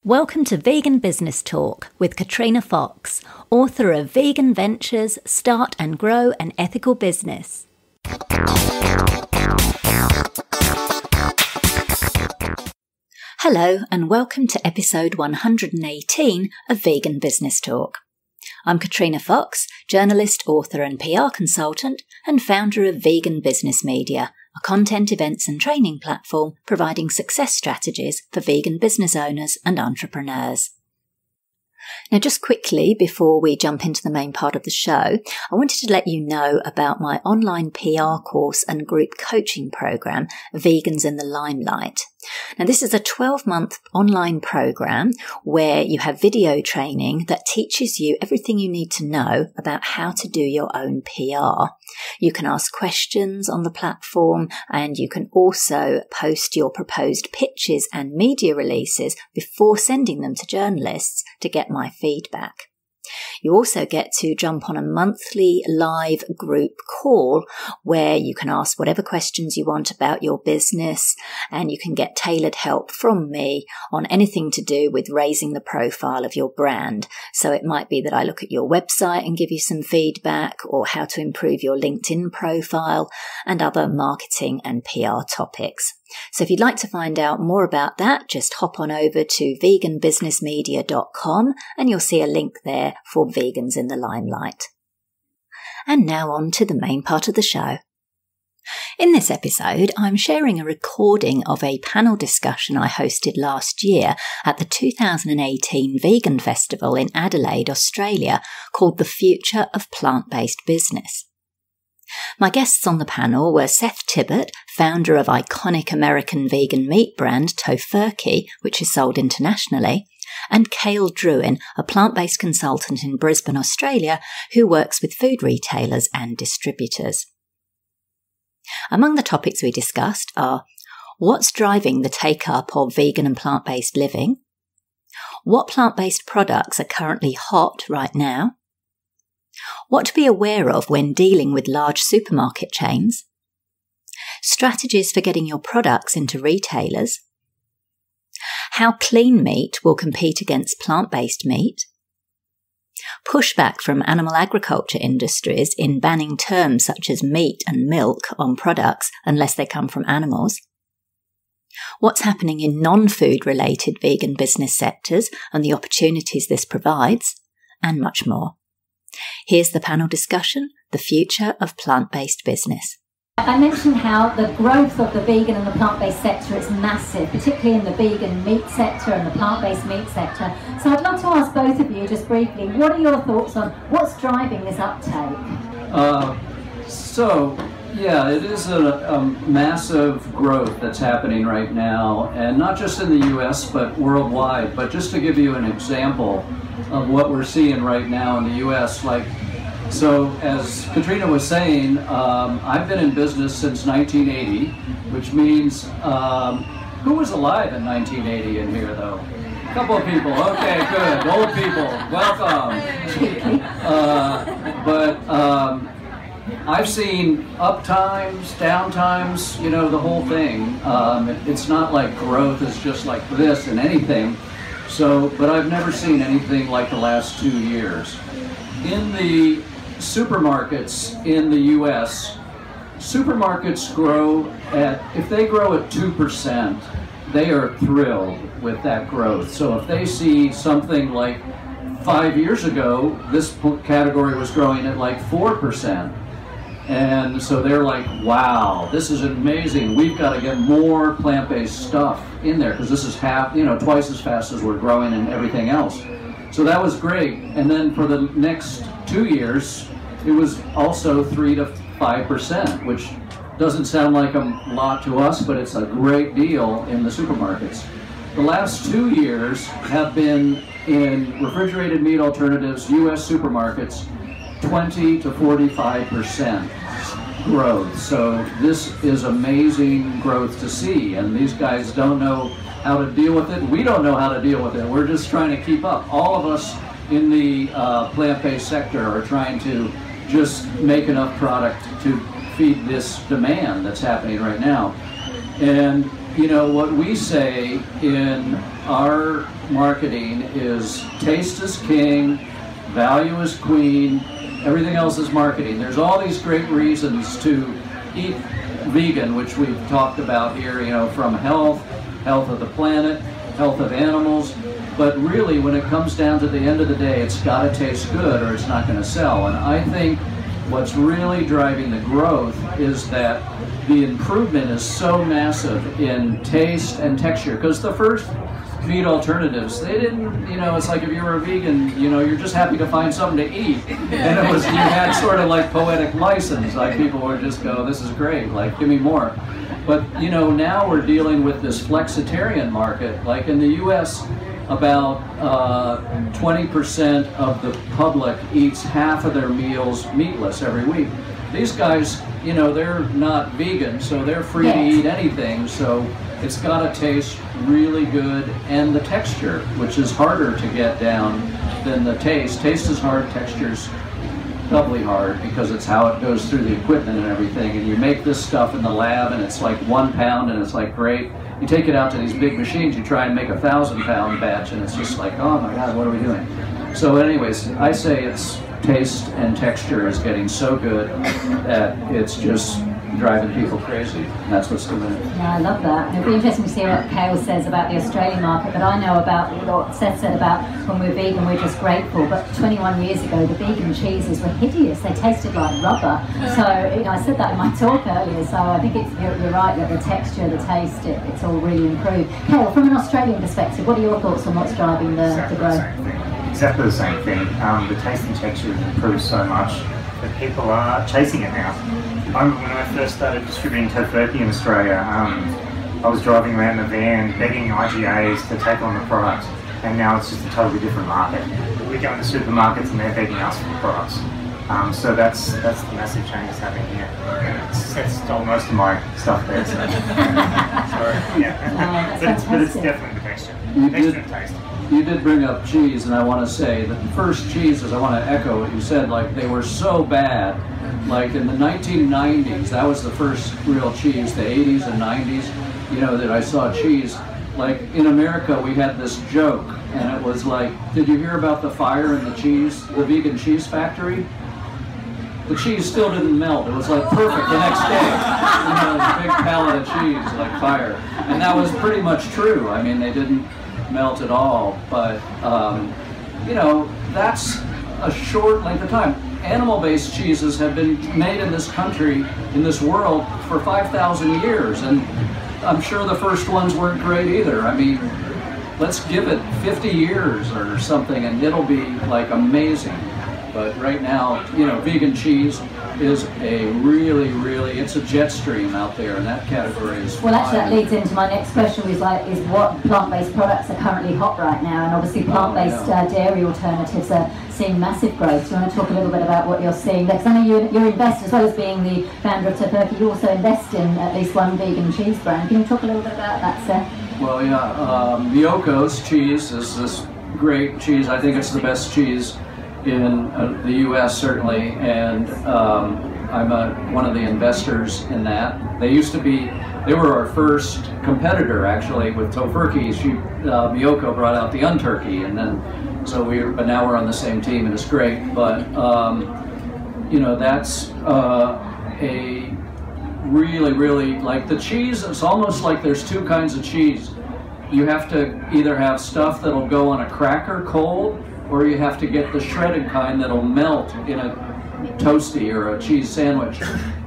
Welcome to Vegan Business Talk with Katrina Fox, author of Vegan Ventures, Start and Grow an Ethical Business. Hello and welcome to episode 118 of Vegan Business Talk. I'm Katrina Fox, journalist, author and PR consultant and founder of Vegan Business Media, a content, events and training platform providing success strategies for vegan business owners and entrepreneurs. Now, just quickly before we jump into the main part of the show, I wanted to let you know about my online PR course and group coaching program, Vegans in the Limelight. Now, this is a 12-month online program where you have video training that teaches you everything you need to know about how to do your own PR. You can ask questions on the platform and you can also post your proposed pitches and media releases before sending them to journalists to get my feedback. You also get to jump on a monthly live group call where you can ask whatever questions you want about your business and you can get tailored help from me on anything to do with raising the profile of your brand. So it might be that I look at your website and give you some feedback, or how to improve your LinkedIn profile and other marketing and PR topics. So if you'd like to find out more about that, just hop on over to veganbusinessmedia.com and you'll see a link there for Vegans in the Limelight. And now on to the main part of the show. In this episode, I'm sharing a recording of a panel discussion I hosted last year at the 2018 Vegan Festival in Adelaide, Australia, called The Future of Plant-Based Business. My guests on the panel were Seth Tibbott, founder of iconic American vegan meat brand Tofurky, which is sold internationally, and Cale Drouin, a plant-based consultant in Brisbane, Australia, who works with food retailers and distributors. Among the topics we discussed are what's driving the take-up of vegan and plant-based living, what plant-based products are currently hot right now, what to be aware of when dealing with large supermarket chains, strategies for getting your products into retailers, how clean meat will compete against plant-based meat, pushback from animal agriculture industries in banning terms such as meat and milk on products unless they come from animals, what's happening in non-food related vegan business sectors and the opportunities this provides, and much more. Here's the panel discussion, The Future of Plant-Based Business. I mentioned how the growth of the vegan and the plant-based sector is massive, particularly in the vegan meat sector and the plant-based meat sector. So I'd love to ask both of you just briefly, what are your thoughts on what's driving this uptake? It is a massive growth that's happening right now, and not just in the US, but worldwide. But just to give you an example of what we're seeing right now in the US, so as Katrina was saying, I've been in business since 1980, which means, who was alive in 1980 in here though? A couple of people, okay, good, old people, welcome. I've seen up times, down times, the whole thing. It's not like growth is just like this in anything. But I've never seen anything like the last 2 years. In the supermarkets in the US, supermarkets if they grow at 2%, they are thrilled with that growth. So if they see something like 5 years ago, this category was growing at like 4%. And so they're like, wow, this is amazing. We've got to get more plant-based stuff in there because this is twice as fast as we're growing and everything else. So that was great. And then for the next 2 years, it was also 3 to 5%, which doesn't sound like a lot to us, but it's a great deal in the supermarkets. The last 2 years have been in refrigerated meat alternatives, US supermarkets, 20 to 45% growth. So this is amazing growth to see, and these guys don't know how to deal with it. We don't know how to deal with it. We're just trying to keep up. All of us in the plant-based sector are trying to just make enough product to feed this demand that's happening right now. And you know, what we say in our marketing is taste is king, value is queen, everything else is marketing. There's all these great reasons to eat vegan, which we've talked about here, you know, from health of the planet, health of animals, but really when it comes down to the end of the day, it's got to taste good or it's not going to sell. And I think what's really driving the growth is that the improvement is so massive in taste and texture, because the first meat alternatives, they didn't, you know, it's like if you were a vegan, you know, you're just happy to find something to eat. And it was, you had sort of like poetic license, like people would just go, this is great, like give me more. But, you know, now we're dealing with this flexitarian market. Like in the US, about 20% of the public eats half of their meals meatless every week. These guys, you know, they're not vegan, so they're free to eat anything, so it's got to taste really good, and the texture, which is harder to get down than the taste. Taste is hard, texture's doubly hard, because it's how it goes through the equipment and everything, and you make this stuff in the lab, and it's like 1 pound, and it's like great. You take it out to these big machines, you try and make a 1,000-pound batch, and it's just like, oh my God, what are we doing? So anyways, I say it's taste and texture is getting so good that it's just driving people crazy, and that's what's doing it. Yeah, I love that. It'll be interesting to see what Cale says about the Australian market, but I know about what Seth said about when we're vegan, we're just grateful, but 21 years ago, the vegan cheeses were hideous. They tasted like rubber. So, you know, I said that in my talk earlier, so I think you're right that the texture, the taste, it's all really improved. Cale, from an Australian perspective, what are your thoughts on what's driving the growth? Exactly the same thing. The taste and texture has improved so much that people are chasing it now. When I first started distributing Tofurky in Australia, I was driving around in a van begging IGAs to take on the product, and now it's just a totally different market. We go into supermarkets and they're begging us for the products. So that's the massive change that's happening here. Seth stole most of my stuff there. So. Sorry. Yeah. But it's definitely the texture. Texture and taste. You did bring up cheese, and I want to say that the first cheeses, I want to echo what you said, like they were so bad. Like in the 1990s, that was the first real cheese, the 80s and 90s, you know, that I saw cheese. Like in America, we had this joke, and it was like, did you hear about the fire in the cheese, the vegan cheese factory? The cheese still didn't melt. It was like perfect the next day. You know, a big pallet of cheese, like fire. And that was pretty much true. I mean, they didn't melt at all, but you know, that's a short length of time. Animal-based cheeses have been made in this country, in this world, for 5,000 years, and I'm sure the first ones weren't great either. I mean, let's give it 50 years or something, and it'll be like amazing. But right now, you know, vegan cheese is a really, it's a jet stream out there, and that category is Well, actually, that leads into my next question, is what plant-based products are currently hot right now, and obviously plant-based dairy alternatives are seeing massive growth. Do you want to talk a little bit about what you're seeing there? Because I know you invest, as well as being the founder of Tofurky, you also invest in at least one vegan cheese brand. Can you talk a little bit about that, Seth? Well, yeah, Miyoko's cheese is this great cheese. I think it's the best cheese in the US, certainly, and I'm one of the investors in that. They were our first competitor, actually, with Tofurky. Miyoko brought out the Unturkey, and then, but now we're on the same team, and it's great. But, you know, that's a really, like the cheese, it's almost like there's two kinds of cheese. You have to either have stuff that'll go on a cracker cold, or you have to get the shredded kind that'll melt in a toasty or a cheese sandwich.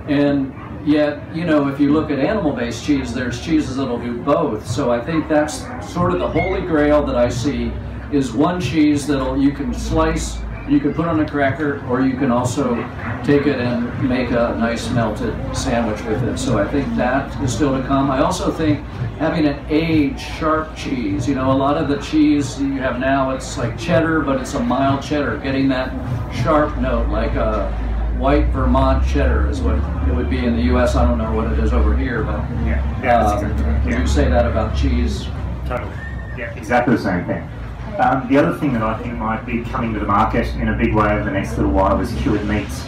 And yet, you know, if you look at animal-based cheese, there's cheeses that'll do both. So I think that's sort of the holy grail that I see, is one cheese you can slice, you can put on a cracker, or you can also take it and make a nice melted sandwich with it. So I think that is still to come. I also think having an aged, sharp cheese, you know, a lot of the cheese you have now, it's like cheddar, but it's a mild cheddar. Getting that sharp note, like a white Vermont cheddar is what it would be in the US. I don't know what it is over here, but would you say that about cheese? Totally. Yeah, exactly the same thing. The other thing that I think might be coming to the market in a big way over the next little while is cured meats.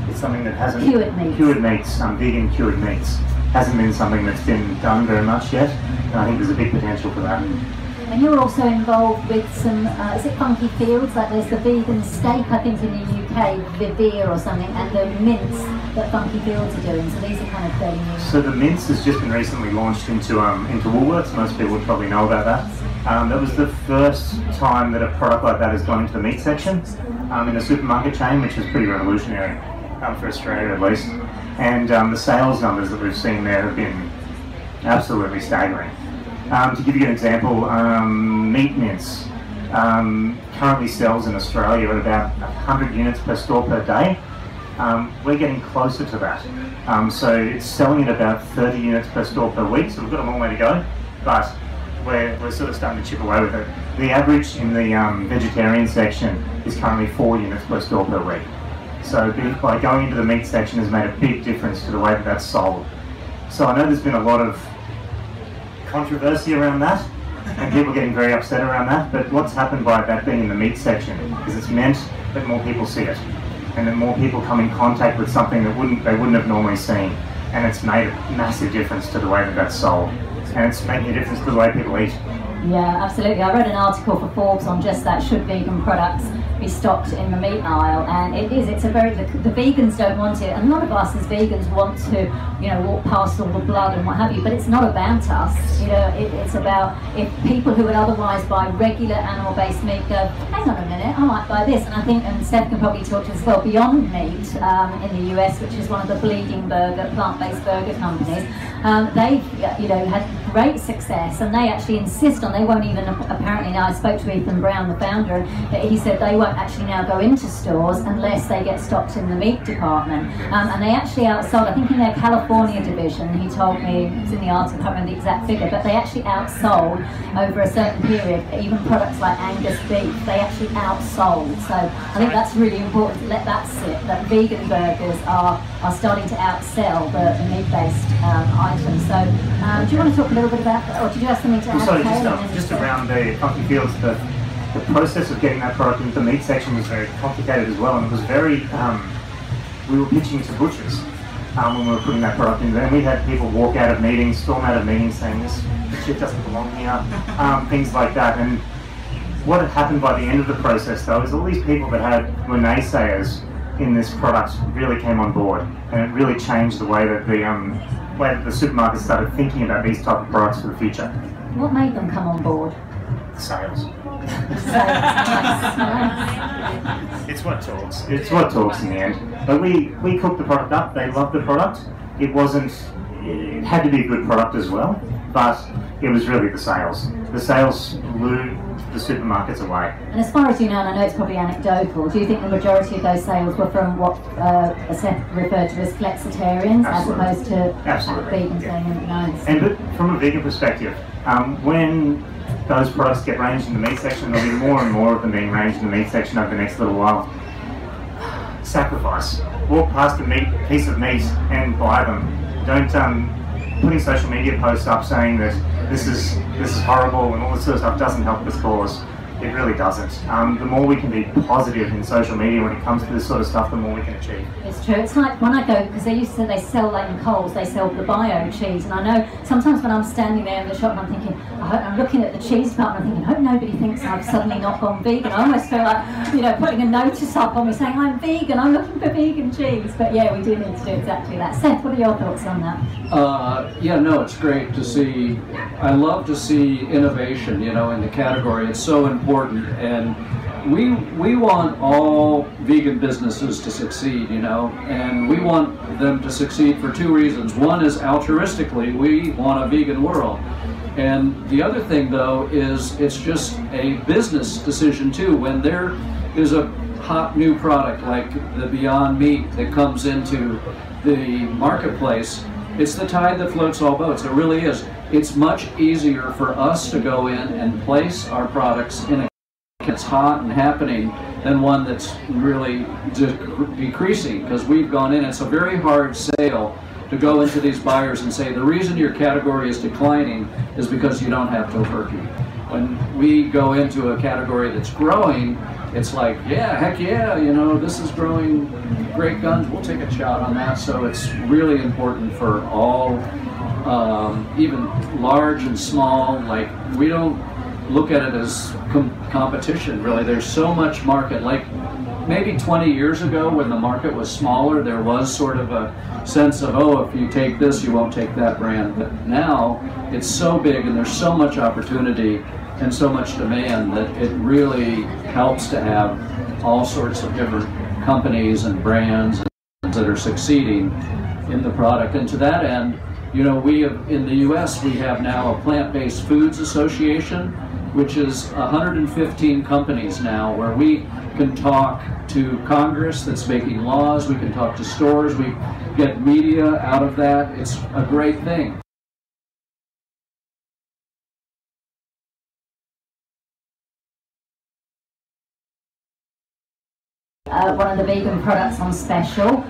It's something that hasn't... Cured meats. Cured meats, vegan cured meats. hasn't been something that's been done very much yet. And I think there's a big potential for that. And you're also involved with some, is it Funky Fields? Like there's the vegan steak, I think, in the UK, Vivere or something, and the mince that Funky Fields are doing. So these are kind of fairly new. So the mince has just been recently launched into Woolworths. Most people would probably know about that. That was the first time that a product like that has gone into the meat section in a supermarket chain, which is pretty revolutionary for Australia at least. And the sales numbers that we've seen there have been absolutely staggering. To give you an example, meat mince currently sells in Australia at about 100 units per store per day. We're getting closer to that. So it's selling at about 30 units per store per week, so we've got a long way to go, but we're sort of starting to chip away with it. The average in the vegetarian section is currently 4 units per store per week. So by going into the meat section has made a big difference to the way that that's sold. So I know there's been a lot of controversy around that and people getting very upset around that, but what's happened by that being in the meat section is it's meant that more people see it and that more people come in contact with something that they wouldn't have normally seen, and it's made a massive difference to the way that that's sold, and it's making a difference to the way people eat. Yeah, absolutely. I read an article for Forbes on just that, should vegan products be stocked in the meat aisle, and it's a very, the vegans don't want it, and a lot of us as vegans want to, walk past all the blood and what have you, but it's not about us, it's about if people who would otherwise buy regular animal-based meat go, hang on a minute, I might buy this, and I think, and Seth can probably talk to us as well, Beyond Meat in the US, which is one of the bleeding plant-based burger companies, they've, had great success, and they actually insist on, they won't even, apparently now I spoke to Ethan Brown, the founder, that he said they won't actually now go into stores unless they get stocked in the meat department, and they actually outsold, I think in their California division, he told me, it's in the article, I can't remember the exact figure, but they actually outsold over a certain period, even products like Angus beef, they actually outsold. So I think that's really important to let that sit, that vegan burgers are starting to outsell the meat-based items. So do you want to talk a little bit about that, or did you have something to add? Sorry, just around the Funky Fields, the process of getting that product into the meat section was very complicated as well, and it was very, we were pitching to butchers when we were putting that product in there, and we had people walk out of meetings, storm out of meetings saying this shit doesn't belong here, things like that. And what had happened by the end of the process though is all these people that were naysayers in this product really came on board, and it really changed the way that the supermarkets started thinking about these type of products for the future. What made them come on board? Sales. Nice. It's what talks. It's what talks in the end. But we cooked the product up. They loved the product. It had to be a good product as well, but it was really the sales. The sales blew the supermarkets away. And as far as you know, and I know it's probably anecdotal, do you think the majority of those sales were from what Seth referred to as flexitarians, as opposed to vegans? Yeah. Nice. And from a vegan perspective, when those products get ranged in the meat section, there'll be more and more of them being ranged in the meat section over the next little while. Sacrifice. Walk past a piece of meat and buy them. Don't putting social media posts up saying that this is horrible and all this sort of stuff doesn't help this cause. It really doesn't. The more we can be positive in social media when it comes to this sort of stuff, the more we can achieve. It's true. It's like when I go, because they sell like in Coles, they sell the bio cheese, and I know sometimes when I'm standing there in the shop and I'm thinking, I'm looking at the cheese department, I'm thinking, I hope nobody thinks I've suddenly not gone vegan. I almost feel like, putting a notice up on me saying, I'm vegan, I'm looking for vegan cheese. But yeah, we do need to do exactly that. Seth, what are your thoughts on that? It's great to see. I love to see innovation, in the category. It's so important, and we want all vegan businesses to succeed, and we want them to succeed for two reasons. One is altruistically, we want a vegan world. And the other thing, though, is it's just a business decision, too. When there is a hot new product like the Beyond Meat that comes into the marketplace, it's the tide that floats all boats. It really is. It's much easier for us to go in and place our products in a that's hot and happening than one that's really decreasing, because we've gone in. It's a very hard sale to go into these buyers and say the reason your category is declining is because you don't have Tofurky. when we go into a category that's growing, it's like, yeah, heck yeah, you know, this is growing, great guns, we'll take a shot on that. So it's really important for all, even large and small, like, we don't look at it as competition, really. There's so much market. Like, maybe 20 years ago when the market was smaller, there was sort of a sense of, oh, if you take this, you won't take that brand. But now it's so big and there's so much opportunity and so much demand that it really helps to have all sorts of different companies and brands that are succeeding in the product. And to that end, you know, we have, in the US, we have now a Plant-Based Foods Association, which is 115 companies now, where we can talk to Congress that's making laws, we can talk to stores, we get media out of that. It's a great thing. One of the vegan products on special,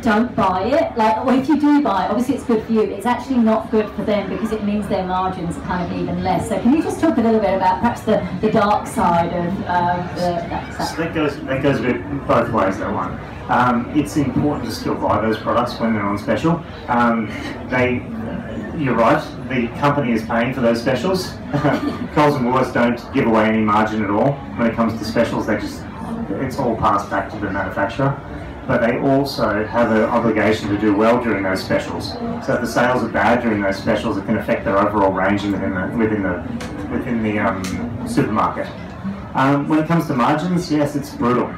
don't buy it. Like, well, if you do buy it, obviously it's good for you, it's actually not good for them because it means their margins are kind of even less. So can you just talk a little bit about perhaps the dark side of So that goes a bit both ways, that one. It's important to still buy those products when they're on special. You're right, the company is paying for those specials. Coles and Woolworths don't give away any margin at all. When it comes to specials, it's all passed back to the manufacturer. But they also have an obligation to do well during those specials. So if the sales are bad during those specials, it can affect their overall ranging within the supermarket. When it comes to margins, yes, it's brutal.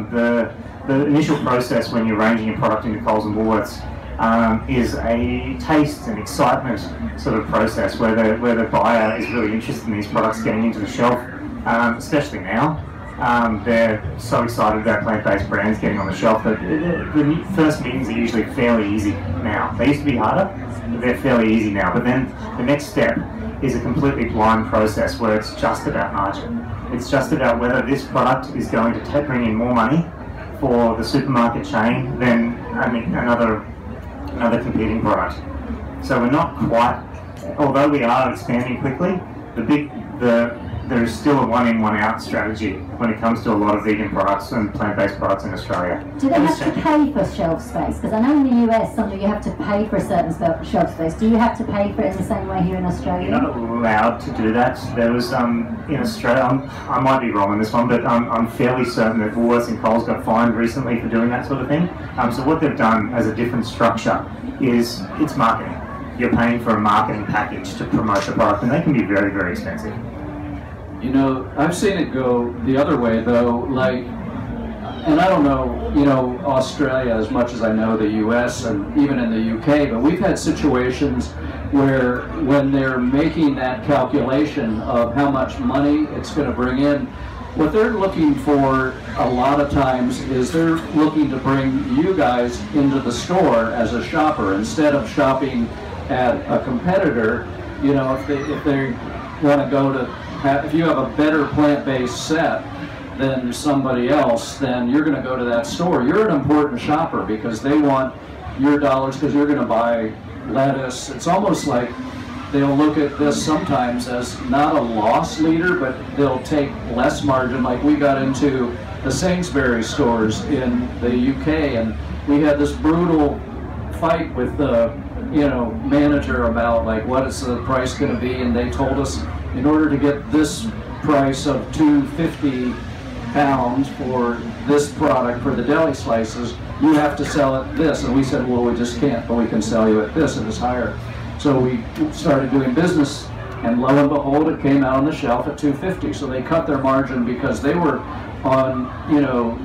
The initial process when you're ranging your product into Coles and Woolworths is a taste and excitement sort of process where the buyer is really interested in these products getting into the shelf, especially now. They're so excited about plant-based brands getting on the shelf that the first meetings are usually fairly easy now. They used to be harder, but they're fairly easy now. But then the next step is a completely blind process where it's just about margin. It's just about whether this product is going to bring in more money for the supermarket chain than another competing product. So we're not quite, although we are expanding quickly, there is still a one-in, one-out strategy when it comes to a lot of vegan products and plant-based products in Australia. Do they have to pay for shelf space? Because I know in the US, you have to pay for a certain shelf space. Do you have to pay for it in the same way here in Australia? You're not allowed to do that. There was, in Australia, I might be wrong on this one, but I'm fairly certain that Woolworths and Coles got fined recently for doing that sort of thing. So what they've done as a different structure is it's marketing. You're paying for a marketing package to promote the product, and they can be very, very expensive. You know, I've seen it go the other way, though, like, and I don't know, you know, Australia as much as I know the US and even in the UK, but we've had situations where when they're making that calculation of how much money it's going to bring in, what they're looking for a lot of times is they're looking to bring you guys into the store as a shopper instead of shopping at a competitor. You know, if they want to go to, if you have a better plant-based set than somebody else, then you're going to go to that store. You're an important shopper because they want your dollars because you're going to buy lettuce. It's almost like they'll look at this sometimes as not a loss leader, but they'll take less margin. Like we got into the Sainsbury's stores in the UK, and we had this brutal fight with the manager about like what is the price going to be, and they told us in order to get this price of £2.50 for this product for the deli slices, you have to sell at this. And we said, well, we just can't, but we can sell you at this, and it's higher. So we started doing business, and lo and behold, it came out on the shelf at $2.50. So they cut their margin because they were on,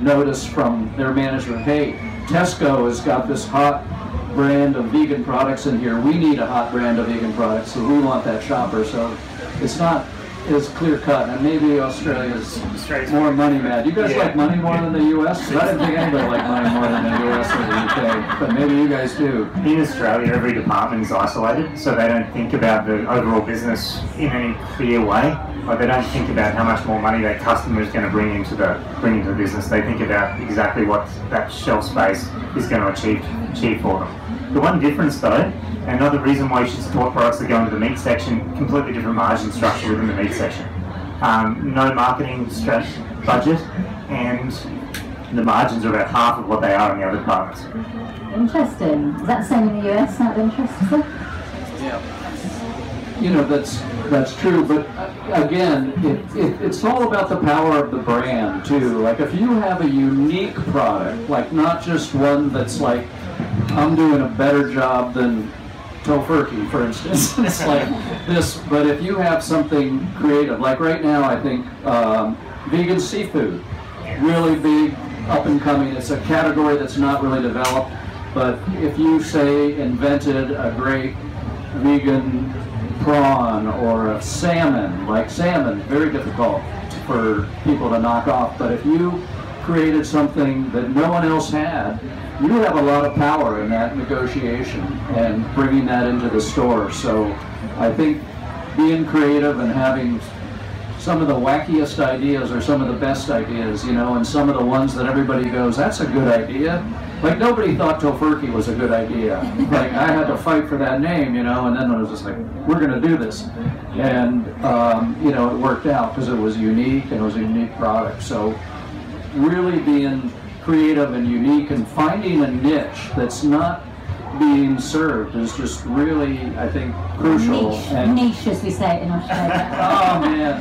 notice from their management. Hey, Tesco has got this hot brand of vegan products in here. We need a hot brand of vegan products, so we want that shopper. So it's not as clear cut, and maybe Australia's more money mad. You guys like money more than the US? Because I didn't think anybody liked money more than the US or the UK, but maybe you guys do. In Australia, every department is isolated, so they don't think about the overall business in any clear way. Like they don't think about how much more money that customer is going to bring into the business. They think about exactly what that shelf space is going to achieve for them. The one difference though, another reason why you should support products that go into the meat section, completely different margin structure within the meat section. No marketing budget, and the margins are about half of what they are in the other departments. Interesting. Is that the same in the US, out of interest? Yeah. You know, that's true, but again, it's all about the power of the brand too. Like if you have a unique product, like not just one that's like, I'm doing a better job than Tofurky, for instance. It's like this, but if you have something creative, like right now I think vegan seafood, really big, up and coming. It's a category that's not really developed, but if you say invented a great vegan prawn or a salmon, like salmon, very difficult for people to knock off, but if you created something that no one else had, you have a lot of power in that negotiation and bringing that into the store. So I think being creative and having some of the wackiest ideas are some of the best ideas, you know, and some of the ones that everybody goes, that's a good idea. Like nobody thought Tofurky was a good idea. Like I had to fight for that name, you know, and then I was just like, we're going to do this. And, you know, it worked out because it was unique and it was a unique product. So really being creative and unique and finding a niche that's not being served is just really, I think, crucial. Niche, as we say it in Australia. Oh man,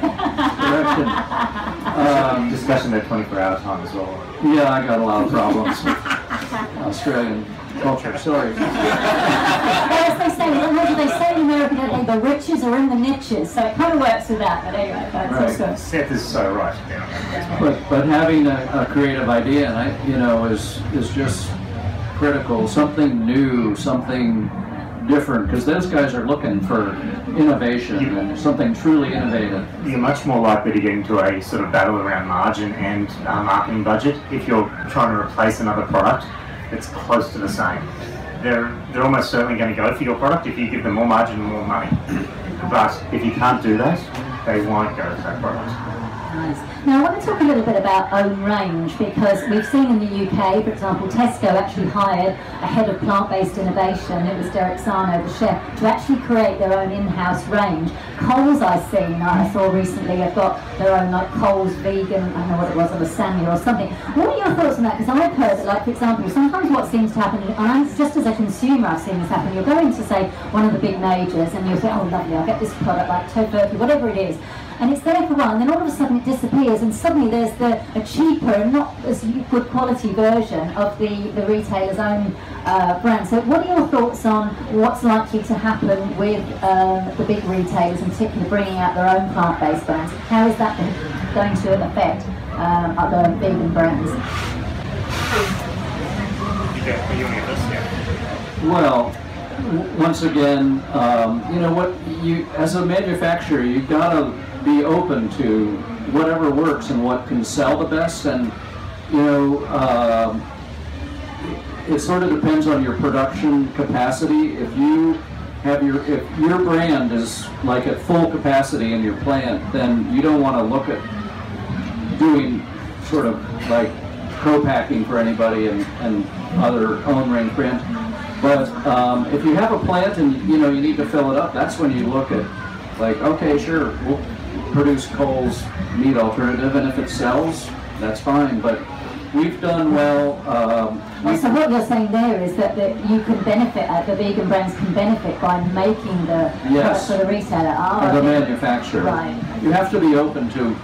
correction. Discussion at 24-hour time as well. Yeah, I got a lot of problems with Australian culture. Sorry. As they say, what do they say in America? Don't they? The riches are in the niches. So it kind of works with that. But anyway, that's right. Seth is so right. But having a creative idea, and you know, is just critical. Something new, something different, because those guys are looking for innovation and something truly innovative. You're much more likely to get into a sort of battle around margin and marketing budget if you're trying to replace another product that's close to the same. They're almost certainly going to go for your product if you give them more margin and more money. But if you can't do that, they won't go for that product. Nice. Now I want to talk a little bit about own range, because we've seen in the UK, for example, Tesco actually hired a head of plant-based innovation, it was Derek Sarno, the chef, to actually create their own in-house range. Coles I saw recently, have got their own like Coles vegan, I don't know what it was, a lasagna or something. What are your thoughts on that? Because I've heard that, like for example, sometimes what seems to happen, and just as a consumer I've seen this happen, you'll go into say one of the big majors and you'll say, oh lovely, I'll get this product like Tofurky, whatever it is. And it's there for a while, and then all of a sudden it disappears, and suddenly there's a cheaper and not as good quality version of the retailer's own brand. So what are your thoughts on what's likely to happen with the big retailers, in particular bringing out their own plant-based brands? How is that going to affect other vegan brands? Well, once again, you know what, as a manufacturer, you've got to be open to whatever works and what can sell the best, and you know, it sort of depends on your production capacity. If your brand is like at full capacity in your plant, then you don't want to look at doing sort of like co-packing for anybody and other own range brands. But if you have a plant and you know you need to fill it up, that's when you look at like, okay, sure, we'll produce Cole's meat alternative, and if it sells, that's fine. But we've done well. So what you're saying there is that you can benefit, the vegan brands can benefit by making the product for the retailer. The manufacturer. Right. You have to be open to,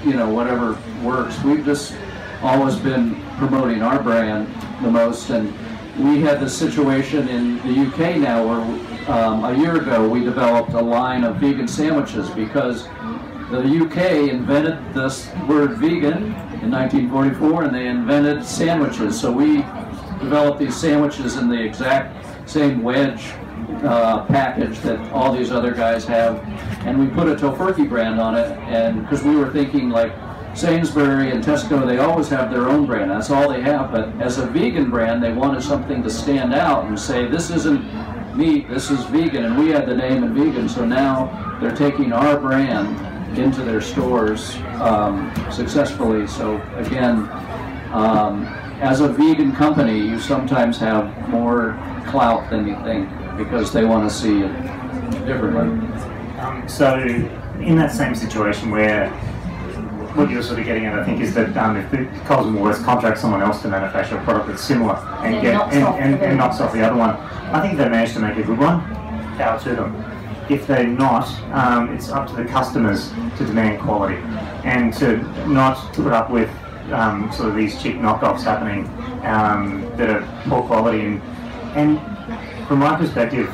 you know, whatever works. We've just always been promoting our brand the most, and we had this situation in the UK now where a year ago we developed a line of vegan sandwiches because the UK invented this word vegan in 1944, and they invented sandwiches. So we developed these sandwiches in the exact same wedge package that all these other guys have, and we put a Tofurky brand on it, and because we were thinking like Sainsbury and Tesco, they always have their own brand, that's all they have, but as a vegan brand they wanted something to stand out and say this isn't meat, this is vegan, and we had the name in vegan, so now they're taking our brand into their stores successfully. So again, as a vegan company, you sometimes have more clout than you think because they want to see it differently. So in that same situation where what you're sort of getting at, I think, is that if Coles and Woolworths contract someone else to manufacture a product that's similar and knocks off the other one, I think they managed to make a good one. Power to them. If they're not, it's up to the customers to demand quality and to not put up with sort of these cheap knockoffs happening that are poor quality. And from my perspective,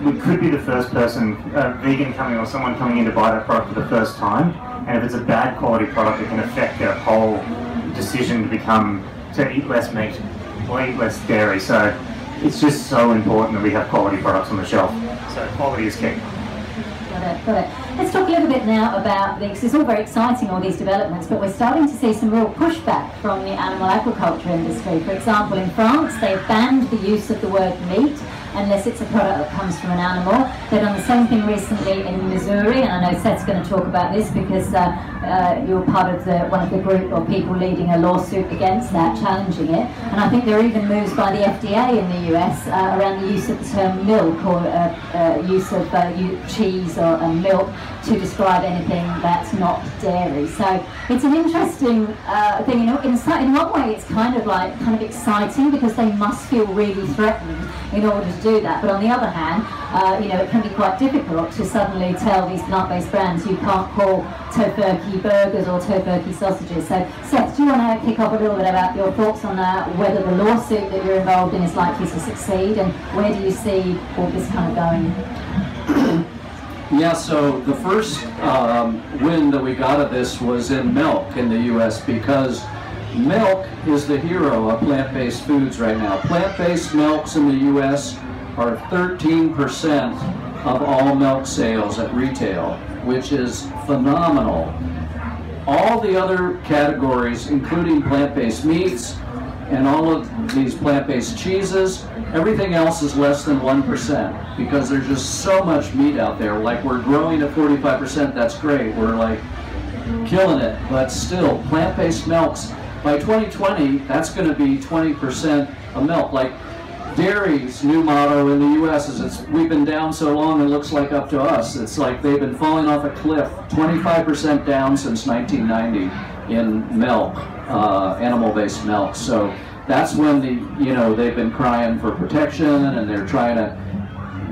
we could be the first person, a vegan coming or someone coming in to buy that product for the first time, and if it's a bad quality product, it can affect their whole decision to eat less meat or eat less dairy. So it's just so important that we have quality products on the shelf. So quality is key. Got it. Let's talk a little bit now about because it's all very exciting, all these developments, but we're starting to see some real pushback from the animal agriculture industry. For example, in France, they've banned the use of the word meat unless it's a product that comes from an animal. They've done the same thing recently in Missouri, and I know Seth's going to talk about this because you're part of one of the group of people leading a lawsuit against that, challenging it. And I think there are even moves by the FDA in the US around the use of the term milk or use of cheese or milk to describe anything that's not dairy. So it's an interesting thing. In one way, it's kind of exciting because they must feel really threatened in order to do that. But on the other hand, it can be quite difficult to suddenly tell these plant-based brands you can't call Tofurky burgers or Tofurky sausages. So Seth, do you want to kick off a little bit about your thoughts on that, whether the lawsuit that you're involved in is likely to succeed, and where do you see all this kind of going? Yeah, so the first win that we got of this was in milk in the US because milk is the hero of plant-based foods right now. Plant-based milks in the US are 13% of all milk sales at retail, which is phenomenal. All the other categories, including plant-based meats and all of these plant-based cheeses, everything else is less than 1% because there's just so much meat out there. Like, we're growing at 45%, that's great. We're like killing it, but still, plant-based milks, by 2020, that's going to be 20% of milk. Like, dairy's new motto in the US is we've been down so long it looks like up to us. It's like they've been falling off a cliff, 25% down since 1990 in milk, animal-based milk. So that's when they've been crying for protection, and they're trying to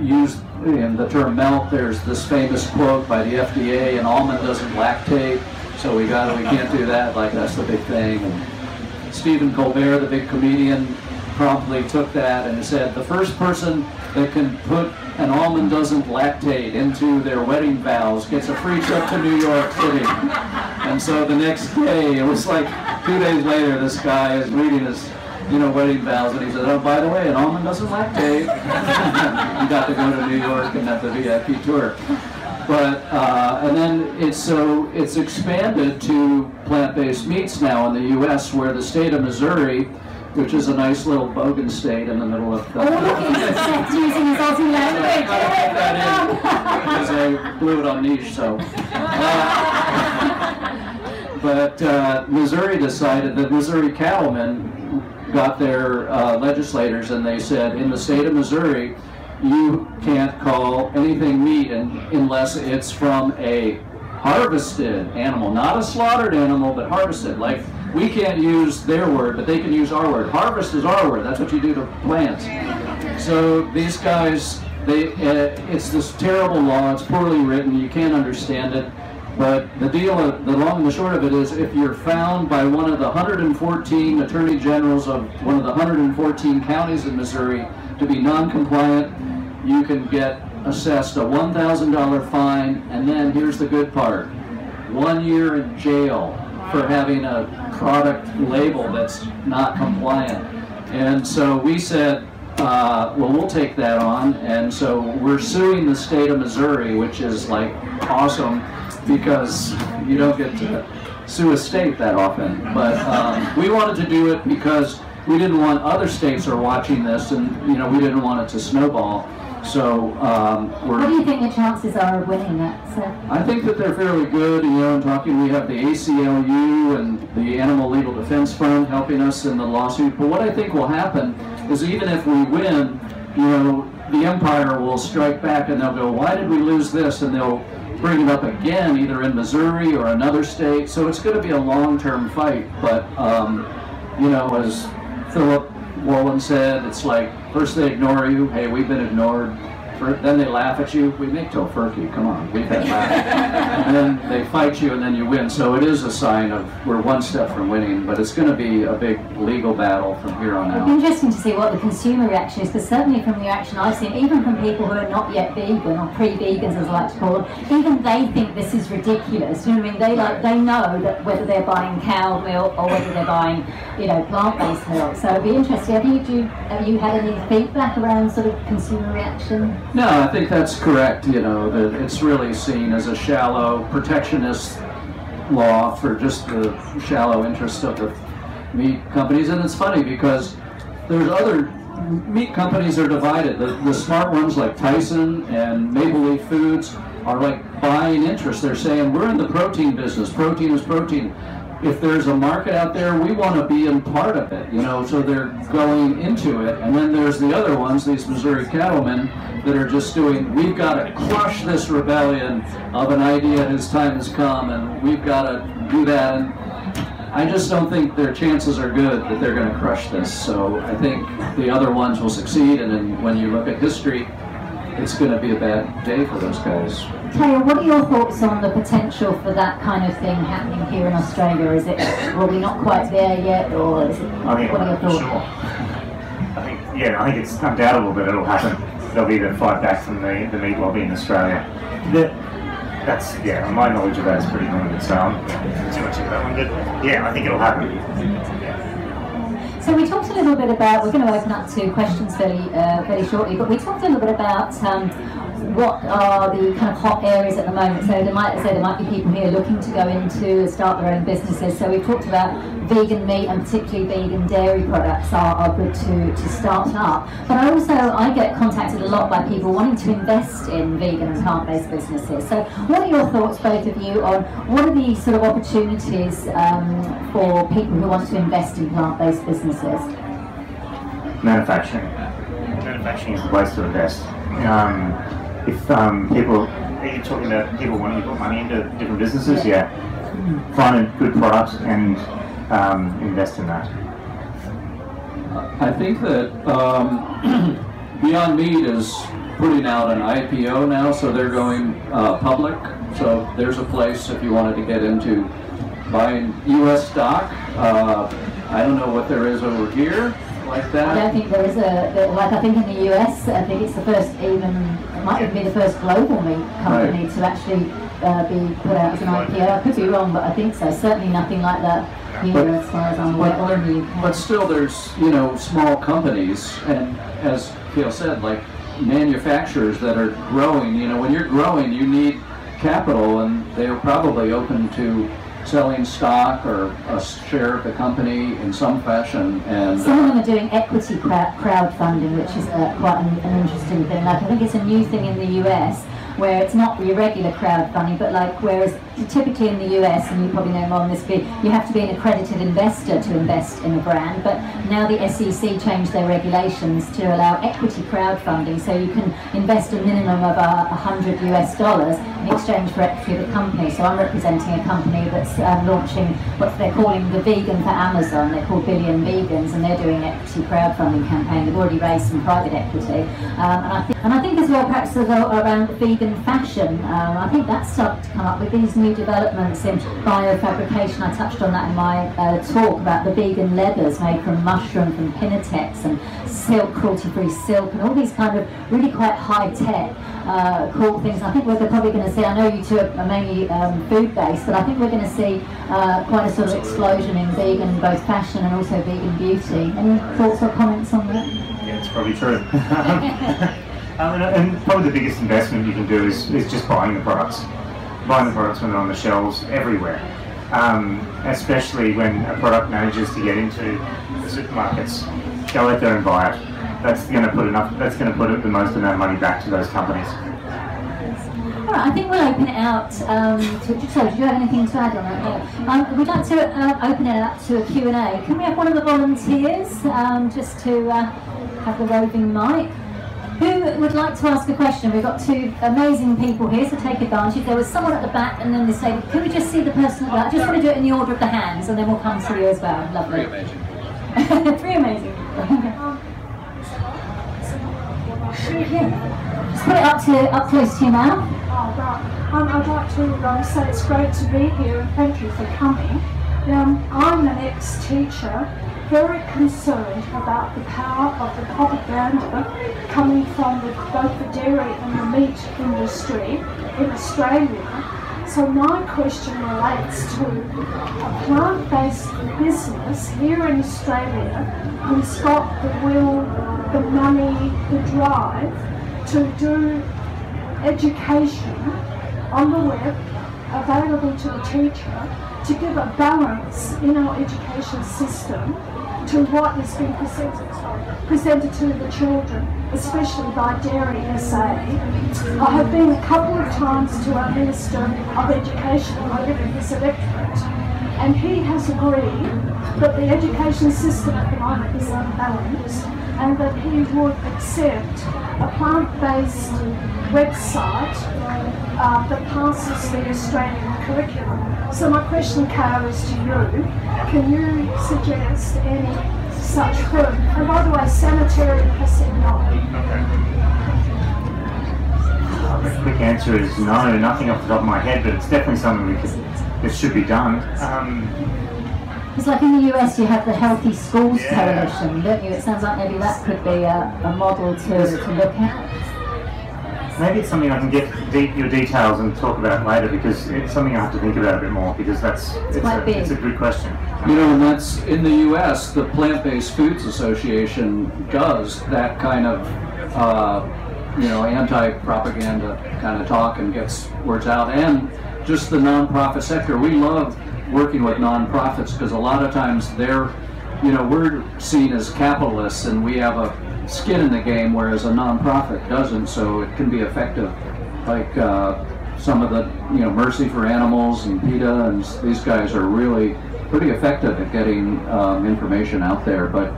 use in the term milk. There's this famous quote by the FDA: "An almond doesn't lactate, so we can't do that." Like, that's the big thing. And Stephen Colbert, the big comedian, promptly took that and said the first person that can put "an almond doesn't lactate" into their wedding vows gets a free trip to New York City. And so the next day, it was like 2 days later, this guy is reading his wedding vows, and he said, "Oh, by the way, an almond doesn't lactate." He got to go to New York and have the VIP tour. But and then it's expanded to plant-based meats now in the U.S., where the state of Missouri, which is a nice little bogan state in the middle of the... Oh, look at Seth using his Aussie language. Because I blew it on niche, so... But Missouri decided that Missouri cattlemen got their legislators, and they said, in the state of Missouri, you can't call anything meat unless it's from a harvested animal, not a slaughtered animal, but harvested. Like, we can't use their word, but they can use our word. Harvest is our word. That's what you do to plants. So these guys, it's this terrible law. It's poorly written. You can't understand it. But the long and the short of it is, if you're found by one of the 114 attorney generals of one of the 114 counties in Missouri to be non-compliant, you can get assessed a $1,000 fine, and then here's the good part: 1 year in jail for having a product label that's not compliant. And so we said, well, we'll take that on, and so we're suing the state of Missouri, which is like awesome, because you don't get to sue a state that often. But we wanted to do it because we didn't want other states are watching this, and we didn't want it to snowball. So what do you think the chances are of winning that, Seth? I think that they're fairly good. You know, in talking, we have the ACLU and the Animal Legal Defense Fund helping us in the lawsuit. But what I think will happen is even if we win, you know, the umpire will strike back and they'll go, why did we lose this? And they'll bring it up again, either in Missouri or another state. So it's going to be a long-term fight. But, you know, as Philip Wolin said, it's like, first they ignore you, hey, we've been ignored. Then they laugh at you. We make Tofurky, come on, we've had laughs. And then they fight you and then you win. So it is a sign of we're one step from winning, but it's going to be a big legal battle from here on out. It'll be interesting to see what the consumer reaction is, because certainly from the reaction I've seen, even from people who are not yet vegan, or pre-vegans as I like to call them, even they think this is ridiculous. You know what I mean? They know that whether they're buying cow milk or whether they're buying, you know, plant-based milk. So it'll be interesting. Have you had any feedback around sort of consumer reaction? No, I think that's correct. You know, that it's really seen as a shallow protectionist law for just the shallow interest of the meat companies. And it's funny because there's other meat companies are divided. The smart ones like Tyson and Maple Leaf Foods are like buying interest. They're saying, we're in the protein business. Protein is protein. If there's a market out there, we want to be in part of it, you know, so they're going into it. And then there's the other ones, these Missouri cattlemen, that are just doing, we've got to crush this rebellion of an idea whose time has come, and we've got to do that. And I just don't think their chances are good that they're going to crush this. So I think the other ones will succeed, and then when you look at history, it's going to be a bad day for those guys. Cale, what are your thoughts on the potential for that kind of thing happening here in Australia? Is it, well, we're not quite there yet, or is it, what are your thoughts? Sure. I think it's undoubtable that it'll happen. There'll be the fight back from the meat lobby in Australia. My knowledge of that is pretty limited, so I'm not too much into that one. But yeah, I think it'll happen. So we talked a little bit about, we're going to open up to questions very shortly, but we talked a little bit about what are the kind of hot areas at the moment. So there might be people here looking to go into start their own businesses. So we've talked about vegan meat and particularly vegan dairy products are good to start up. But I get contacted a lot by people wanting to invest in vegan and plant-based businesses. So what are your thoughts, both of you, on what are the sort of opportunities for people who want to invest in plant-based businesses? Manufacturing. Manufacturing is the place to invest. If people, are you talking about people wanting to put money into different businesses? Yeah. Find a good product and invest in that. I think that Beyond Meat is putting out an IPO now, so they're going public. So there's a place if you wanted to get into buying US stock. I don't know what there is over here like that. I don't think there is I think in the US, I think it's the first it might even be the first global meat company to actually be put out as an IPO. I could be wrong, but I think so. Certainly nothing like that here as far as I'm aware, or in the UK. But still there's, you know, small companies, and as Cale said, like manufacturers that are growing. You know, when you're growing, you need capital, and they're probably open to selling stock or a share of the company in some fashion. And some of them are doing equity crowdfunding, which is quite an interesting thing. Like, I think it's a new thing in the US, where it's not your regular crowdfunding, but like, whereas typically in the US, and you probably know more on this, you have to be an accredited investor to invest in a brand, but now the SEC changed their regulations to allow equity crowdfunding, so you can invest a minimum of $100 US in exchange for equity of the company. So I'm representing a company that's launching what they're calling the Vegan for Amazon. They're called Billion Vegans, and they're doing an equity crowdfunding campaign. They've already raised some private equity, and I think as well, perhaps around vegan fashion, I think that's started to come up with these new developments in biofabrication. I touched on that in my talk about the vegan leathers made from mushroom, from Pinatex, and silk, cruelty-free silk, and all these kind of really quite high-tech cool things. I think we're probably going to see, I know you two are mainly food-based, but I think we're going to see quite a sort of explosion in vegan, both fashion and also vegan beauty. Any thoughts or comments on that? Yeah, it's probably true. And probably the biggest investment you can do is just buying the products. Buying the products when they're on the shelves everywhere. Especially when a product manages to get into the supermarkets. Go out there and buy it. that's going to put the most amount of money back to those companies. All right, I think we'll open it out to, so do you have anything to add on that? Yeah. We'd like to open it up to a Q&A. Can we have one of the volunteers just to have the roving mic? Who would like to ask a question? We've got two amazing people here, so take advantage. There was someone at the back and then this lady. Can we just see the person at the back? I just want to do it in the order of the hands and then we'll come to you as well. Lovely. Three amazing. Three amazing people. Yeah. Just put it up close to your mouth. Oh, right. I'd like to say it's great to be here and thank you for coming. I'm an ex-teacher, very concerned about the power of the propaganda coming from both the dairy and the meat industry in Australia. So my question relates to a plant-based business here in Australia who's got the will, the money, the drive to do education on the web available to the teacher to give a balance in our education system to what is being presented to the children, especially by Dairy SA. I have been a couple of times to our Minister of Education over in his electorate, and he has agreed that the education system at the moment is unbalanced and that he would accept a plant-based website that passes the Australian curriculum. So my question, Cale, is to you. Can you suggest any such thing? And by the way, Sanitarium has said no. The quick answer is no, nothing off the top of my head, but it's definitely something that should be done. It's like in the US you have the Healthy Schools Coalition, don't you? It sounds like maybe that could be a model to look at. Maybe it's something I can get your details and talk about later, because it's something I have to think about a bit more, because it's a good question. You know, and that's in the U.S. the Plant-Based Foods Association does that kind of anti-propaganda kind of talk and gets words out, and just the nonprofit sector. We love working with nonprofits because a lot of times we're seen as capitalists and we have a skin in the game, whereas a nonprofit doesn't, so it can be effective. Like some of the, Mercy for Animals and PETA, and these guys are really pretty effective at getting information out there. But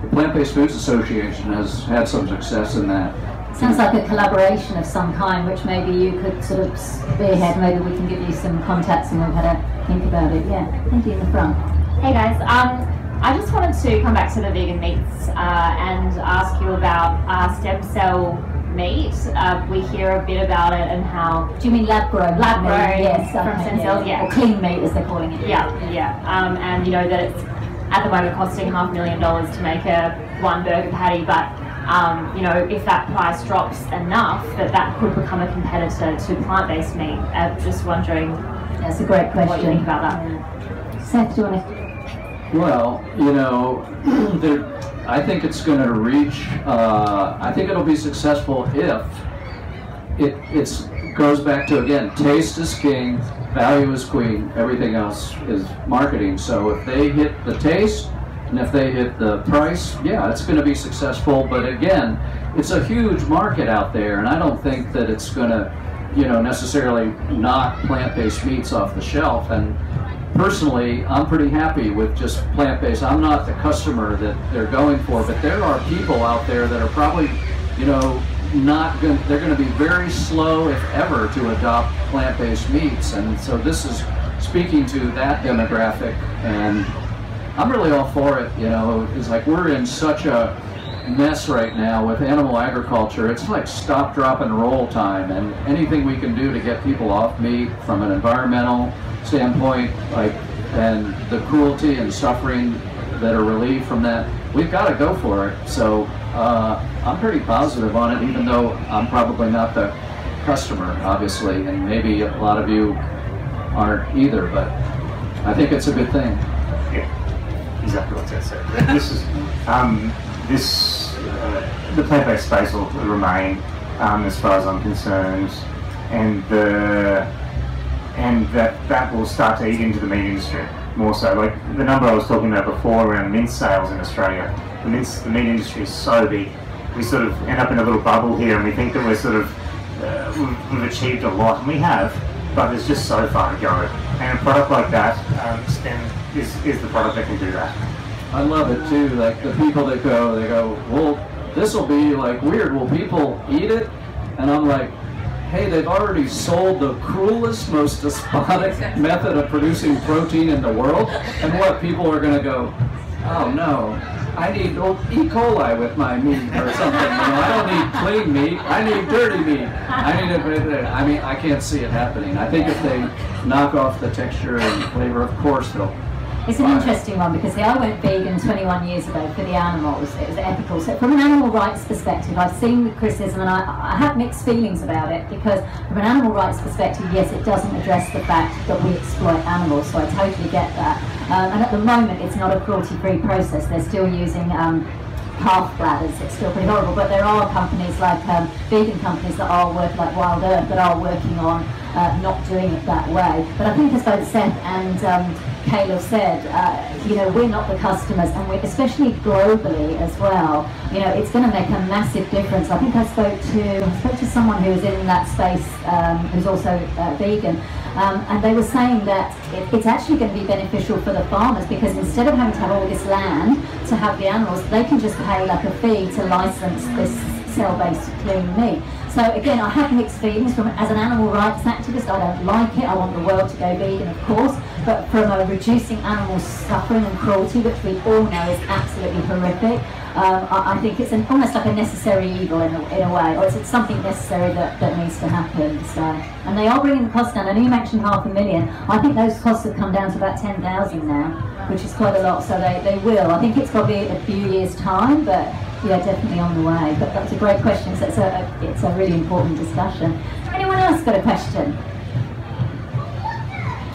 the Plant-Based Foods Association has had some success in that. Sounds like a collaboration of some kind, which maybe you could sort of spearhead. Maybe we can give you some contacts and we'll have to think about it. Yeah, thank you in the front. Hey guys, I just wanted to come back to the vegan meats and ask you about stem cell meat. We hear a bit about it and how... Do you mean lab grown? Lab grown, yes, from stem cells, yeah. Or clean meat, as they're calling it. Yeah. And you know that it's at the moment costing $500,000 to make one burger patty, but if that price drops enough, that could become a competitor to plant-based meat. I'm just wondering. That's a great question. What do you think about that? Seth, do you want to? Well, I think it's going to reach, I think it'll be successful if it goes back to, again, taste is king, value is queen, everything else is marketing. So if they hit the taste and if they hit the price, yeah, it's going to be successful. But again, it's a huge market out there, and I don't think that it's going to, necessarily knock plant-based meats off the shelf. And personally, I'm pretty happy with just plant-based. I'm not the customer that they're going for, but there are people out there that are probably, they're going to be very slow, if ever, to adopt plant-based meats. And so this is speaking to that demographic, and I'm really all for it. It's like we're in such a mess right now with animal agriculture. It's like stop, drop, and roll time, and anything we can do to get people off meat from an environmental standpoint, and the cruelty and suffering that are relieved from that, we've got to go for it. So I'm pretty positive on it, even though I'm probably not the customer, obviously, and maybe a lot of you aren't either, but I think it's a good thing. Yeah, exactly what Seth said. The plant-based space will remain, as far as I'm concerned, and that will start to eat into the meat industry more so. Like the number I was talking about before around mince sales in Australia, the meat industry is so big, we sort of end up in a little bubble here, and we think that we're sort of we've achieved a lot, and we have, but there's just so far to go. And a product like that STEM is the product that can do that. I love it too. Like the people that go, they go, well, this will be like weird. Will people eat it? And I'm like, hey, they've already sold the cruelest, most despotic method of producing protein in the world, and what people are going to go, oh no, I need E. coli with my meat or something. I don't need clean meat. I need dirty meat. I mean, I can't see it happening. I think if they knock off the texture and flavor, of course they'll. It's an interesting one because I went vegan 21 years ago for the animals. It was ethical. So from an animal rights perspective, I've seen the criticism and I have mixed feelings about it, because from an animal rights perspective, yes, it doesn't address the fact that we exploit animals, so I totally get that. And at the moment, it's not a cruelty-free process. They're still using calf bladders. It's still pretty horrible, but there are companies like vegan companies that are working, like Wild Earth, that are working on not doing it that way. But I think as both Seth and Cale said, we're not the customers, and we're, especially globally as well, it's going to make a massive difference. I think I spoke to someone who was in that space who's also vegan, and they were saying that it's actually going to be beneficial for the farmers, because instead of having to have all this land to have the animals, they can just pay like a fee to license this cell-based clean meat. So again, I have mixed feelings. As an animal rights activist, I don't like it. I want the world to go vegan, of course, but from reducing animal suffering and cruelty, which we all know is absolutely horrific, I think it's almost like a necessary evil in a way, or it's something necessary that needs to happen. So, and they are bringing the cost down. I know you mentioned $500,000. I think those costs have come down to about 10,000 now, which is quite a lot. So they will. I think it's probably a few years' time, but yeah, definitely on the way. But that's a great question. So it's a really important discussion. Anyone else got a question?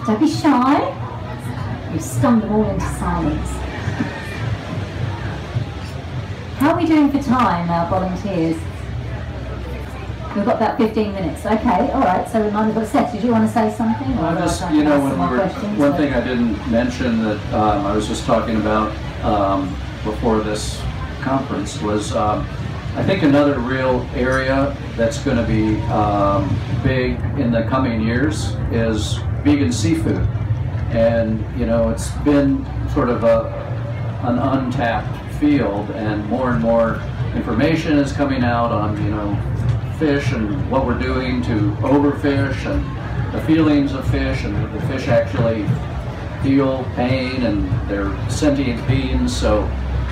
Don't be shy. You've stunned them all into silence. How are we doing for time, volunteers? We've got about 15 minutes. Okay, all right. So we might as well. Seth, did you want to say something? Or just, one thing I didn't mention that I was just talking about before this conference was I think another real area that's going to be big in the coming years is vegan seafood. And it's been sort of an untapped field, and more information is coming out on fish and what we're doing to overfish and the feelings of fish, and the fish actually feel pain and they're sentient beings. So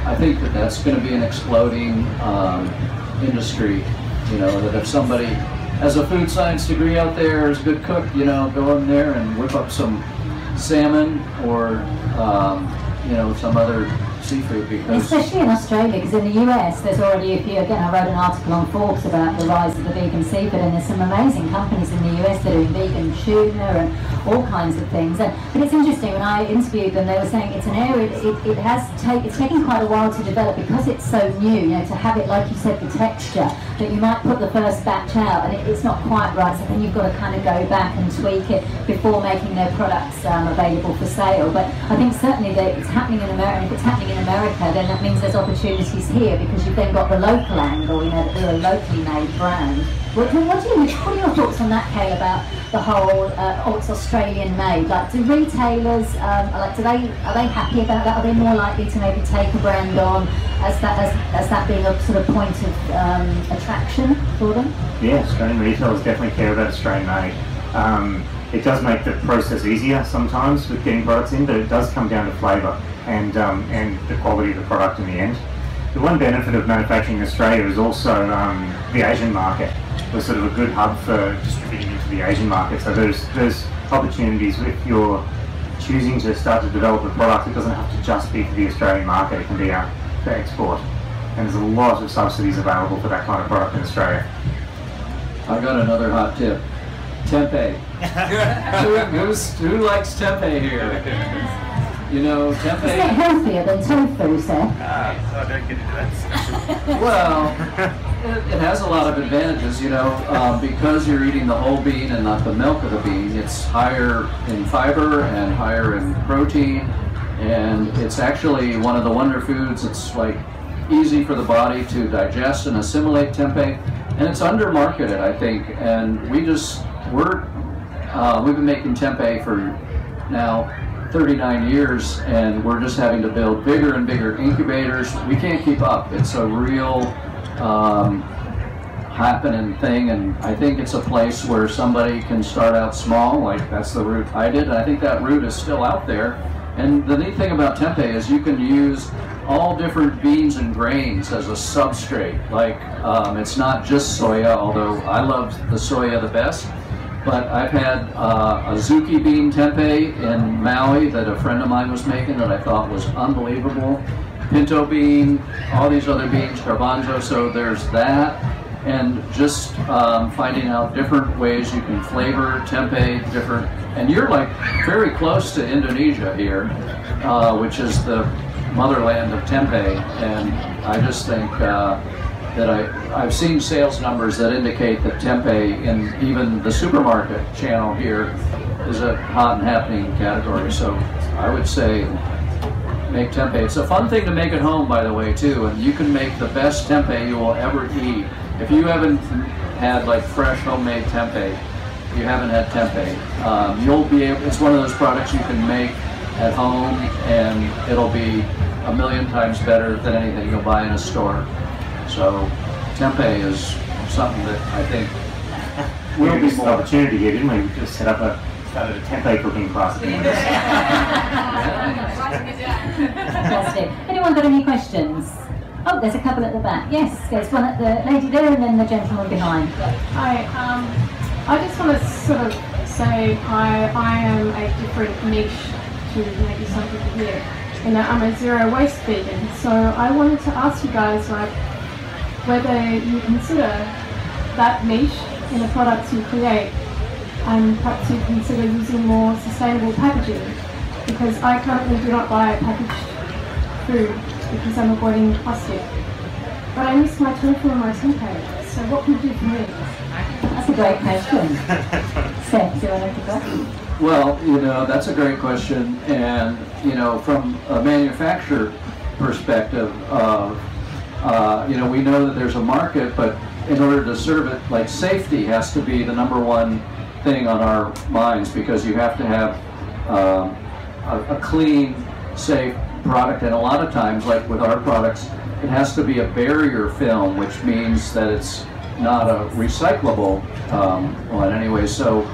I think that that's going to be an exploding industry. That if somebody has a food science degree out there, is a good cook, go in there and whip up some salmon or some other seafood. Because especially in Australia, because in the US there's already I wrote an article on Forbes about the rise of the vegan seafood, and there's some amazing companies in the US that are doing vegan tuna and all kinds of things. But it's interesting, when I interviewed them, they were saying it's an area, it's taken quite a while to develop, because it's so new, to have it, like you said, the texture, that you might put the first batch out and it's not quite right, so then you've got to kind of go back and tweak it before making their products available for sale. But I think certainly that it's happening in America, and if it's happening in America, then that means there's opportunities here, because you've then got the local angle, that we're a locally made brand. What are your thoughts on that, Cale, about the whole, it's Australian made? Like, do retailers, are they happy about that? Are they more likely to maybe take a brand on as that being a sort of point of attraction for them? Yeah, Australian retailers definitely care about Australian made. It does make the process easier sometimes with getting products in, but it does come down to flavour and the quality of the product in the end. The one benefit of manufacturing in Australia is also the Asian market. We're sort of a good hub for distributing into the Asian market. So there's opportunities if you're choosing to start to develop a product. It doesn't have to just be for the Australian market. It can be for export. And there's a lot of subsidies available for that kind of product in Australia. I've got another hot tip. Tempeh. who likes tempeh here? Tempeh. Is it healthier than tofu, Seth? I don't get into that discussion. Well, it has a lot of advantages, because you're eating the whole bean and not the milk of the bean. It's higher in fiber and higher in protein, and it's actually one of the wonder foods. It's like easy for the body to digest and assimilate tempeh, and it's under-marketed, I think. And we've been making tempeh for now 39 years, and we're just having to build bigger and bigger incubators. We can't keep up. It's a real happening thing, and I think it's a place where somebody can start out small, like that's the route I did, and I think that route is still out there. And the neat thing about tempeh is you can use all different beans and grains as a substrate. Like it's not just soya, although I love the soya the best, but I've had a zuki bean tempeh in Maui that a friend of mine was making that I thought was unbelievable. Pinto bean, all these other beans, garbanzo, so there's that. And just finding out different ways you can flavor tempeh, and you're like very close to Indonesia here, which is the motherland of tempeh, and I just think that I've seen sales numbers that indicate that tempeh in even the supermarket channel here is a hot and happening category. So I would say make tempeh. It's a fun thing to make at home, by the way, too, and you can make the best tempeh you will ever eat. If you haven't had like fresh homemade tempeh, you haven't had tempeh. You'll be able, it's one of those products you can make at home, and it'll be a million times better than anything you'll buy in a store. So tempeh is something that I think will be more opportunity here, didn't we? We just started a tempeh cooking class. Fantastic. Anyone got any questions? Oh, there's a couple at the back. Yes, there's one at the lady there and then the gentleman behind. Hi, I just want to sort of say I am a different niche to maybe some people here. You know, I'm a zero waste vegan, so I wanted to ask you guys like whether you consider that niche in the products you create, and perhaps you consider using more sustainable packaging, because I currently do not buy packaged food because I'm avoiding plastic. But I miss my tofu and my tempeh, so what can you do for me? That's a great question. Seth, do you want to go? Well, you know, that's a great question, and you know, from a manufacturer perspective, you know, we know that there's a market, but in order to serve it, like safety has to be the number one thing on our minds, because you have to have a clean, safe product, and a lot of times, like with our products, it has to be a barrier film, which means that it's not a recyclable one anyway. So,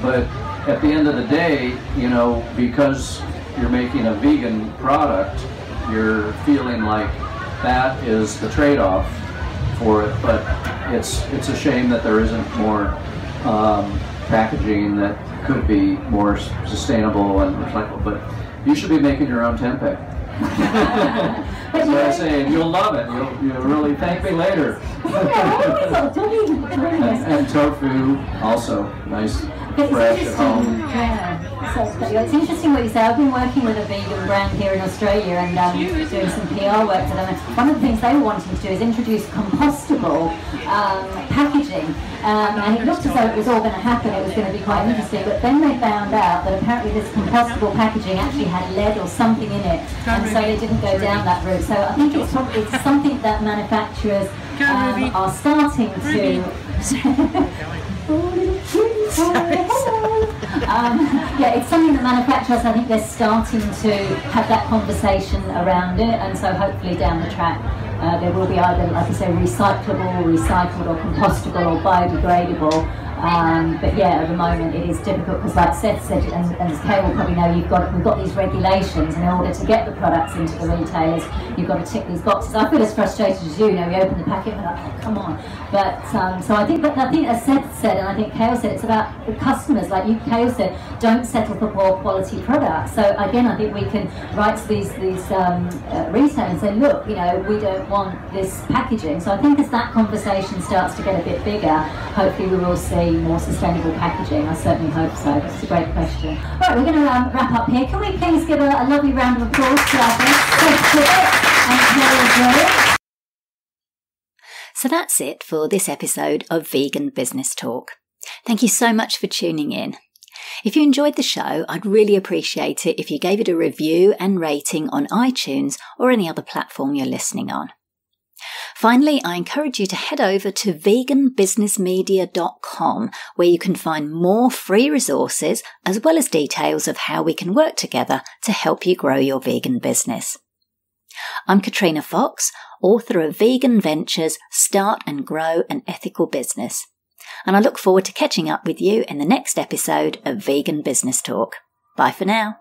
but at the end of the day, you know, because you're making a vegan product, you're feeling like that is the trade-off for it. But it's a shame that there isn't more packaging that could be more sustainable and recyclable. But you should be making your own tempeh. That's what I say, and you'll love it. You'll really thank me later. And tofu, also nice, fresh at home. Yeah. So it's interesting what you say. I've been working with a vegan brand here in Australia and doing some PR work for them. And one of the things they were wanting to do is introduce compostable packaging. And it looked as though it was all going to happen. It was going to be quite interesting. But then they found out that apparently this compostable packaging actually had lead or something in it. And so they didn't go down that route. So I think it's something that manufacturers are starting to... yeah, it's something that manufacturers, I think they're starting to have that conversation around it, and so hopefully down the track there will be either, like I say, recyclable, recycled or compostable or biodegradable. But yeah, at the moment it is difficult because, like Seth said, and as Cale will probably know, we've got these regulations, and in order to get the products into the retailers, you've got to tick these boxes. I feel as frustrated as you. You know, we open the packet and we're like, oh, come on. But so I think as Seth said, and I think Cale said, it's about the customers. Like Cale said, don't settle for poor quality products. So again, I think we can write to these retailers and say, look, you know, we don't want this packaging. So I think as that conversation starts to get a bit bigger, hopefully we will see more sustainable packaging. I certainly hope so. It's a great question. Right, we're going to wrap up here. Can we please give a lovely round of applause to our guests, Seth Tibbott and Cale Drouin. So that's it for this episode of Vegan Business Talk. Thank you so much for tuning in. If you enjoyed the show, I'd really appreciate it if you gave it a review and rating on iTunes or any other platform you're listening on. Finally, I encourage you to head over to veganbusinessmedia.com, where you can find more free resources as well as details of how we can work together to help you grow your vegan business. I'm Katrina Fox, author of Vegan Ventures, Start and Grow an Ethical Business. And I look forward to catching up with you in the next episode of Vegan Business Talk. Bye for now.